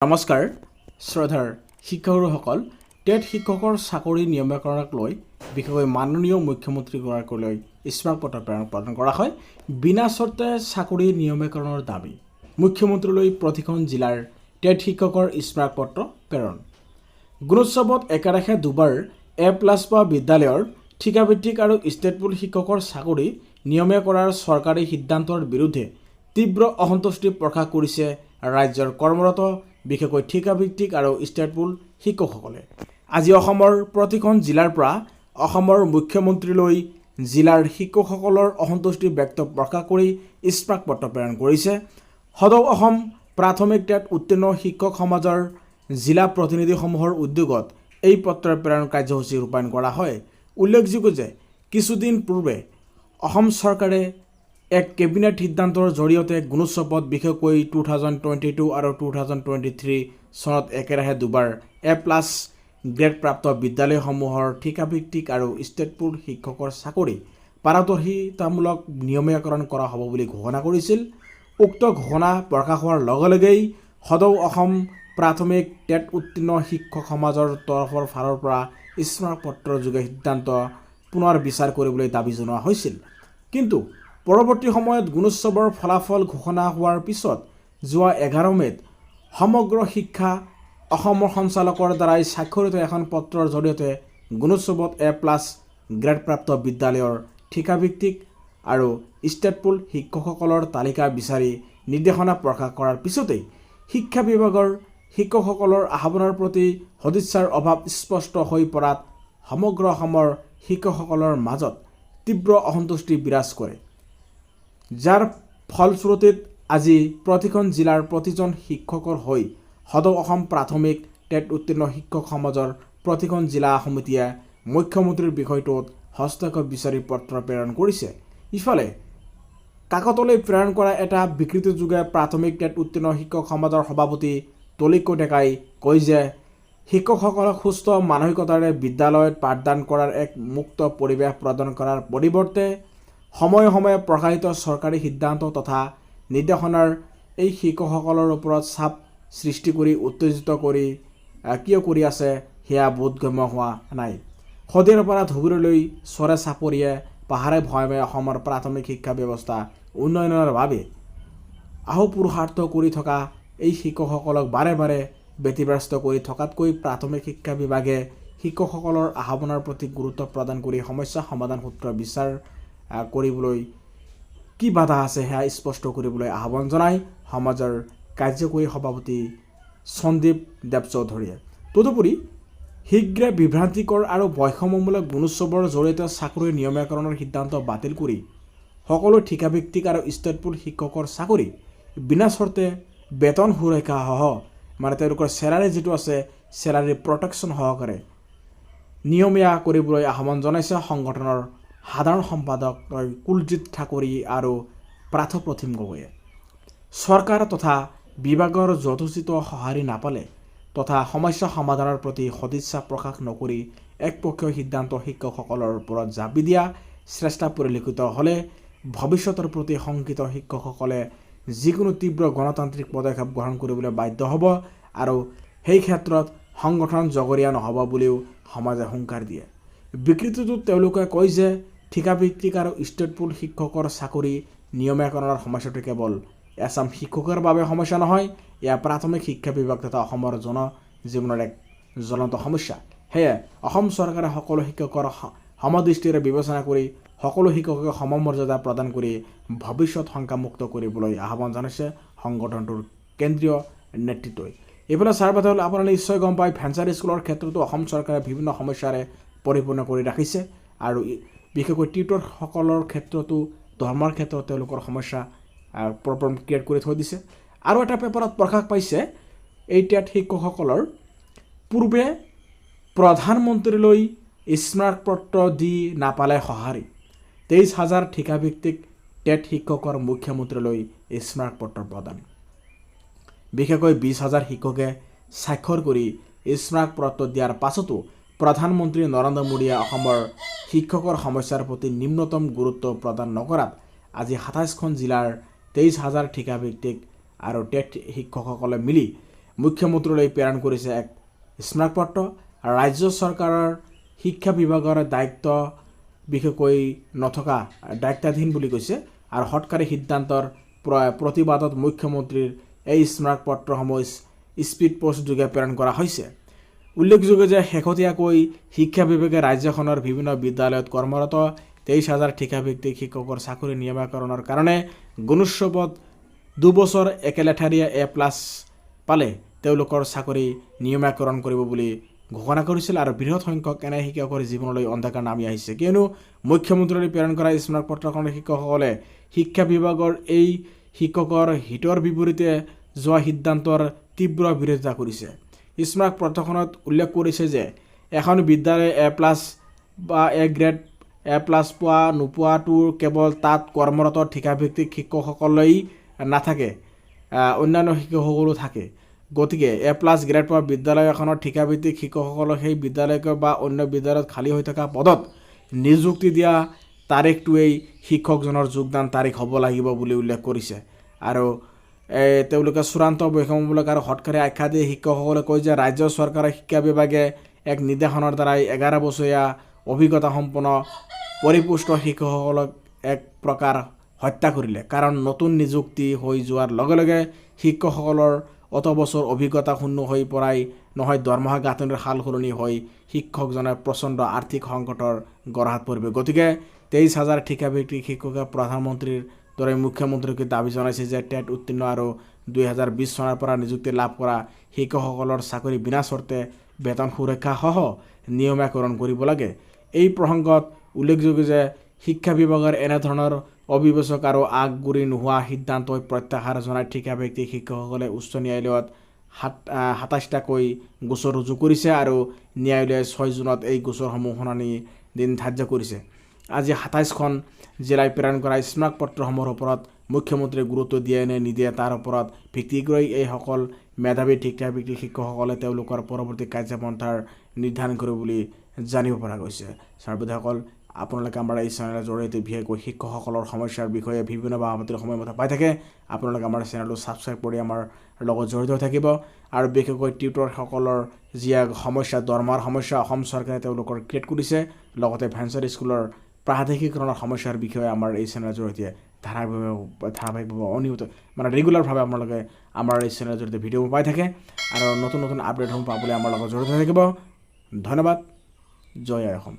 নমস্কাৰ শ্ৰদ্ধাৰ শিক্ষাগুৰুসকল টেট শিক্ষকৰ চাকৰি নিয়মীকৰণক লৈ বিশেষকৈ মাননীয় মুখ্যমন্ত্ৰীগৰাকীলৈ স্মাৰক পত্ৰ প্ৰদান কৰা হয় বিনা চৰ্তে চাকৰি নিয়মীকৰণৰ দাবী মুখ্যমন্ত্ৰীলৈ প্ৰতিখন জিলাৰ টেট শিক্ষকৰ স্মাৰক পত্ৰ প্ৰেৰণ গুণোৎসৱত একেৰাহে দুবাৰ A+ বা বিদ্যালয়ৰ ঠিকাভিত্তিক আৰু ষ্টেটপুল শিক্ষকৰ চাকৰি নিয়মীয়া কৰাৰ চৰকাৰী সিদ্ধান্তৰ বিৰুদ্ধে তীব্ৰ অসন্তুষ্টি প্ৰকাশ কৰিছে ৰাজ্যৰ কৰ্মৰত বিশেষকৈ ঠিকাভিত্তিক আৰু ষ্টেটপুল শিক্ষকসকলে আজি অসমৰ প্ৰতিখন জিলাৰ পৰা অসমৰ মুখ্যমন্ত্ৰীলৈ জিলাৰ শিক্ষকসকলৰ অসন্তুষ্টি ব্যক্ত প্ৰকাশ কৰি স্মাৰক পত্ৰ প্ৰেৰণ কৰিছে সদৌ অসম প্ৰাথমিক টেট উত্তীৰ্ণ শিক্ষক সমাজৰ জিলা প্ৰতিনিধিসমূহৰ উদ্যোগত এই পত্ৰ প্ৰেৰণ কাৰ্যসূচী ৰূপায়ণ কৰা হয় উল্লেখযোগ্য যে কিছুদিন পূৰ্বে অসম চৰকাৰে এক কেবিনেট সিদ্ধান্তৰ জৰিয়তে গুণোৎসৱত বিশেষকৈ 2022 আৰু 2023 চনত একেৰাহে দুবাৰ A+ গ্ৰেড প্ৰাপ্ত বিদ্যালয়সমূহৰ ঠিকাভিত্তিক আৰু ষ্টেটপুল শিক্ষকৰ চাকৰি পাৰদৰ্শিতামূলক নিয়মীকৰণ কৰা হ'ব বুলি ঘোষণা কৰিছিল উক্ত ঘোষণা প্ৰকাশ হোৱাৰ লগে লগেই সদৌ অসম প্ৰাথমিক টেট উত্তীৰ্ণ শিক্ষক সমাজৰ তৰফৰ ফালৰ পৰা স্মাৰক পত্ৰৰ যোগে সিদ্ধান্ত পুনৰ বিচাৰ কৰিবলৈ দাবী জনোৱা হৈছিল কিন্তু পৰৱৰ্তী সময়ত গুণোৎসৱৰ ফলাফল ঘোষণা হোৱাৰ পিছত যোৱা 11 মেত সমগ্ৰ শিক্ষা অসমৰ সঞ্চালকৰ দ্বাৰাই স্বাক্ষৰিত এখন পত্ৰৰ জৰিয়তে গুণোৎসৱত A+ গ্ৰেড প্ৰাপ্ত বিদ্যালয়ৰ ঠিকাভিত্তিক আৰু ষ্টেটপুল শিক্ষকসকলৰ তালিকা বিচাৰি নিৰ্দেশনা প্ৰকাশ কৰাৰ পিছতেই শিক্ষা বিভাগৰ শিক্ষকসকলৰ আহ্বানৰ প্ৰতি সদিচ্ছাৰ অভাৱ স্পষ্ট হৈ পৰাত সমগ্ৰ অসমৰ শিক্ষকসকলৰ মাজত তীব্ৰ অসন্তুষ্টি বিৰাজ কৰে যাৰ ফলশ্ৰুতিত আজি প্ৰতিখন জিলাৰ প্ৰতিজন শিক্ষকৰ হৈ সদৌ অসম প্ৰাথমিক টেট উত্তীৰ্ণ শিক্ষক সমাজৰ প্ৰতিখন জিলা সমিতিয়ে মুখ্যমন্ত্ৰীৰ বিষয়টোত হস্তক্ষেপ বিচাৰি পত্ৰ প্ৰেৰণ কৰিছে ইফালে কাকতলৈ প্ৰেৰণ কৰা এটা বিকৃতিযোগে প্ৰাথমিক টেট উত্তীৰ্ণ শিক্ষক সমাজৰ সভাপতি তলিকো ডেকাই কয় যে শিক্ষকসকলক সুস্থ মানসিকতাৰে বিদ্যালয়ত পাঠদান কৰাৰ এক মুক্ত পৰিৱেশ প্ৰদান কৰাৰ পৰিৱৰ্তে সময়ে সময়ে প্ৰকাশিত চৰকাৰী সিদ্ধান্ত তথা নিৰ্দেশনাৰ এই শিক্ষকসকলৰ ওপৰত চাপ সৃষ্টি কৰি উত্তেজিত কৰি কিয় কৰি আছে সেয়া বোধগম্য হোৱা নাই সদিয়াৰ পৰা ধুবুৰীলৈ চৰে চাপৰিয়ে পাহাৰে ভৈয়ামে অসমৰ প্ৰাথমিক শিক্ষা ব্যৱস্থা উন্নয়নৰ বাবে আহুপুৰুষাৰ্থ কৰি থকা এই শিক্ষকসকলক বাৰে বাৰে ব্যতিব্যস্ত কৰি থকাতকৈ প্ৰাথমিক শিক্ষা বিভাগে শিক্ষকসকলৰ আহ্বানৰ প্ৰতি গুৰুত্ব প্ৰদান কৰি সমস্যা সমাধান সূত্ৰ বিচাৰ কৰিবলৈ কি বাধা আছে সেয়া স্পষ্ট কৰিবলৈ আহ্বান জনাই সমাজৰ কাৰ্যকৰী সভাপতি সন্দীপ দেৱ চৌধুৰীয়ে তদুপৰি শীঘ্ৰে বিভ্ৰান্তিকৰ আৰু বৈষম্যমূলক গুণোৎসৱৰ জৰিয়তে চাকৰি নিয়মীকৰণৰ সিদ্ধান্ত বাতিল কৰি সকলো ঠিকাভিত্তিক আৰু ষ্টেটপুল শিক্ষকৰ চাকৰি বিনা চৰ্তে বেতন সুৰক্ষা সহ মানে তেওঁলোকৰ চেলাৰী যিটো আছে চেলাৰী প্ৰটেকশ্যন সহকাৰে নিয়মীয়া কৰিবলৈ আহ্বান জনাইছে সংগঠনৰ সাধাৰণ সম্পাদক কুলজিৎ ঠাকুৰী আৰু প্ৰাথপ্ৰতিম গগৈয়ে চৰকাৰ তথা বিভাগৰ যথোচিত সঁহাৰি নাপালে তথা সমস্যা সমাধানৰ প্ৰতি সদিচ্ছা প্ৰকাশ নকৰি একপক্ষীয় সিদ্ধান্ত শিক্ষকসকলৰ ওপৰত জাপি দিয়া চেষ্টা পৰিলক্ষিত হ'লে ভৱিষ্যতৰ প্ৰতি শংকিত শিক্ষকসকলে যিকোনো তীব্ৰ গণতান্ত্ৰিক পদক্ষেপ গ্ৰহণ কৰিবলৈ বাধ্য হ'ব আৰু সেই ক্ষেত্ৰত সংগঠন জগৰীয়া নহ'ব বুলিও সমাজে হুংকাৰ দিয়ে বিকৃতিটোত তেওঁলোকে কয় যে ঠিকাভিত্তিক আৰু ষ্টেটপুল শিক্ষকৰ চাকৰি নিয়মীকৰণৰ সমস্যাটো কেৱল আসাম শিক্ষকৰ বাবে সমস্যা নহয় এয়া প্ৰাথমিক শিক্ষা বিভাগ তথা অসমৰ জনজীৱনৰ এক জ্বলন্ত সমস্যা সেয়ে অসম চৰকাৰে সকলো শিক্ষকৰ সমদৃষ্টিৰে বিবেচনা কৰি সকলো শিক্ষককে সমমৰ্যাদা প্ৰদান কৰি ভৱিষ্যত শংকামুক্ত কৰিবলৈ আহ্বান জনাইছে সংগঠনটোৰ কেন্দ্ৰীয় নেতৃত্বই এইফালে চাৰবাদ হ'ল আপোনালোকে নিশ্চয় গম পায় ভেঞ্চাৰ স্কুলৰ ক্ষেত্ৰতো অসম চৰকাৰে বিভিন্ন সমস্যাৰে পৰিপূৰ্ণ কৰি ৰাখিছে আৰু বিশেষকৈ টিউটৰসকলৰ ক্ষেত্ৰতো ধৰ্মৰ ক্ষেত্ৰত তেওঁলোকৰ সমস্যা প্ৰব্লেম ক্ৰিয়েট কৰি থৈ দিছে আৰু এটা পেপাৰত প্ৰকাশ পাইছে এই টেট শিক্ষকসকলৰ পূৰ্বে প্ৰধানমন্ত্ৰীলৈ স্মাৰক পত্ৰ দি নাপালে সঁহাৰি 23,000 ঠিকাভিত্তিক টেট শিক্ষকৰ মুখ্যমন্ত্ৰীলৈ স্মাৰক পত্ৰ প্ৰদান বিশেষকৈ 20,000 শিক্ষকে স্বাক্ষৰ কৰি স্মাৰক পত্ৰ দিয়াৰ পাছতো প্ৰধানমন্ত্ৰী নৰেন্দ্ৰ মোদীয়ে অসমৰ শিক্ষকৰ সমস্যাৰ প্ৰতি নিম্নতম গুৰুত্ব প্ৰদান নকৰাত আজি 27খন জিলাৰ 23,000 ঠিকাভিত্তিক আৰু টেট শিক্ষকসকলে মিলি মুখ্যমন্ত্ৰীলৈ প্ৰেৰণ কৰিছে এক স্মাৰকপত্ৰ। আৰু ৰাজ্য চৰকাৰৰ শিক্ষা বিভাগৰ দায়িত্ব বিশেষকৈ নথকা দায়িত্বাধীন বুলি কৈছে। আৰু সৎকাৰী সিদ্ধান্তৰ প্ৰতিবাদত মুখ্যমন্ত্ৰীৰ এই স্মাৰকপত্ৰসমূহ স্পীড পোষ্ট যোগে প্ৰেৰণ কৰা হৈছে। উল্লেখযোগ্য যে শেহতীয়াকৈ শিক্ষা বিভাগে ৰাজ্যখনৰ বিভিন্ন বিদ্যালয়ত কৰ্মৰত 23,000 ঠিকাভিত্তিক শিক্ষকৰ চাকৰি নিয়মীকৰণৰ কাৰণে গুণোৎসৱত 2 বছৰ একেলেঠাৰীয়ে A+ পালে তেওঁলোকৰ চাকৰি নিয়মীকৰণ কৰিব বুলি ঘোষণা কৰিছিল। আৰু বৃহৎ সংখ্যক এনে শিক্ষকৰ জীৱনলৈ অন্ধকাৰ নামি আহিছে, কিয়নো মুখ্যমন্ত্ৰীলৈ প্ৰেৰণ কৰা স্মাৰকপত্ৰখনৰ শিক্ষকসকলে শিক্ষা বিভাগৰ এই শিক্ষকৰ হিতৰ বিপৰীতে যোৱা সিদ্ধান্তৰ তীব্ৰ বিৰোধিতা কৰিছে। স্মাৰকপত্ৰখনত উল্লেখ কৰিছে যে এখন বিদ্যালয়ে A+ বা A+ পোৱা নোপোৱাটো কেৱল তাত কৰ্মৰত ঠিকাভিত্তিক শিক্ষকসকলেই নাথাকে, অন্যান্য শিক্ষকসকলো থাকে। গতিকে A+ গ্ৰেড পোৱা বিদ্যালয় এখনৰ ঠিকাভিত্তিক শিক্ষকসকলক সেই বিদ্যালয়কে বা অন্য বিদ্যালয়ত খালী হৈ থকা পদত নিযুক্তি দিয়া তাৰিখটোৱেই শিক্ষকজনৰ যোগদান তাৰিখ হ'ব লাগিব বুলি উল্লেখ কৰিছে। আৰু তেওঁলোকে চূড়ান্ত বৈষম্যমূলক আৰু সৎকাৰী আখ্যা দিয়ে শিক্ষকসকলে কয় যে ৰাজ্য চৰকাৰৰ শিক্ষা বিভাগে এক নিৰ্দেশনৰ দ্বাৰাই 11 বছৰীয়া অভিজ্ঞতা সম্পন্ন পৰিপুষ্ট শিক্ষকসকলক এক প্ৰকাৰ হত্যা কৰিলে। কাৰণ নতুন নিযুক্তি হৈ যোৱাৰ লগে লগে শিক্ষকসকলৰ অত বছৰ অভিজ্ঞতা শূন্য হৈ পৰাই নহয় দৰমহা গাঁথনিৰ সাল সলনি হৈ শিক্ষকজনে প্ৰচণ্ড আৰ্থিক সংকটৰ গৰাহত পৰিব। গতিকে 23,000 ঠিকাভিত্তিক শিক্ষকে প্ৰধানমন্ত্ৰীৰ দৰে মুখ্যমন্ত্ৰীকে দাবী জনাইছে যে টেট উত্তীৰ্ণ আৰু 2020 চনৰ পৰা নিযুক্তি লাভ কৰা শিক্ষকসকলৰ চাকৰি বিনা চৰ্তে বেতন সুৰক্ষা সহ নিয়মীকৰণ কৰিব লাগে। এই প্ৰসংগত উল্লেখযোগ্য যে শিক্ষা বিভাগৰ এনেধৰণৰ অবিবেচক আৰু আগগুৰি নোহোৱা সিদ্ধান্তই প্ৰত্যাহাৰ জনাই ঠিকাভিত্তিক শিক্ষকসকলে উচ্চ ন্যায়ালয়ত 27টাকৈ গোচৰ ৰুজু কৰিছে আৰু ন্যায়ালয়ে 6 জুনত এই গোচৰসমূহ শুনানি দিন ধাৰ্য কৰিছে। আজি 27খন জিলাই প্ৰেৰণ কৰা স্মাৰকপত্ৰসমূহৰ ওপৰত মুখ্যমন্ত্ৰীয়ে গুৰুত্ব দিয়ে নে নিদিয়ে তাৰ ওপৰত ভিত্তি কৰি এইসকল মেধাৱী ঠিকাভিত্তিক শিক্ষকসকলে তেওঁলোকৰ পৰৱৰ্তী কাৰ্যপন্থাৰ নিৰ্ধাৰণ কৰিব বুলি জানিব পৰা গৈছে। ছাত্ৰছাত্ৰীসকল, আপোনালোকে আমাৰ এই চেনেলৰ জৰিয়তে বিশেষকৈ শিক্ষকসকলৰ সমস্যাৰ বিষয়ে বিভিন্ন বাতৰি সময়মতে পাই থাকে। আপোনালোকে আমাৰ চেনেলটো ছাবস্ক্ৰাইব কৰি আমাৰ লগত জড়িত হৈ থাকিব। আৰু বিশেষকৈ টিউটৰসকলৰ যি সমস্যা, দৰমহাৰ সমস্যা অসম চৰকাৰে তেওঁলোকৰ ক্ৰিয়েট কৰিছে, লগতে ভেঞ্চাৰ স্কুলৰ প্ৰাদেশিকৰণৰ সমস্যাৰ বিষয়ে আমাৰ এই চেনেলৰ জৰিয়তে ধাৰাবাহিকভাৱে অনিয়মিত ৰেগুলাৰভাৱে আপোনালোকে আমাৰ এই চেনেলৰ জৰিয়তে ভিডিঅ'বোৰ পাই থাকে। আৰু নতুন নতুন আপডেটসমূহ পাবলৈ আমাৰ লগত জড়িত হৈ থাকিব। ধন্যবাদ। জয় আই অসম।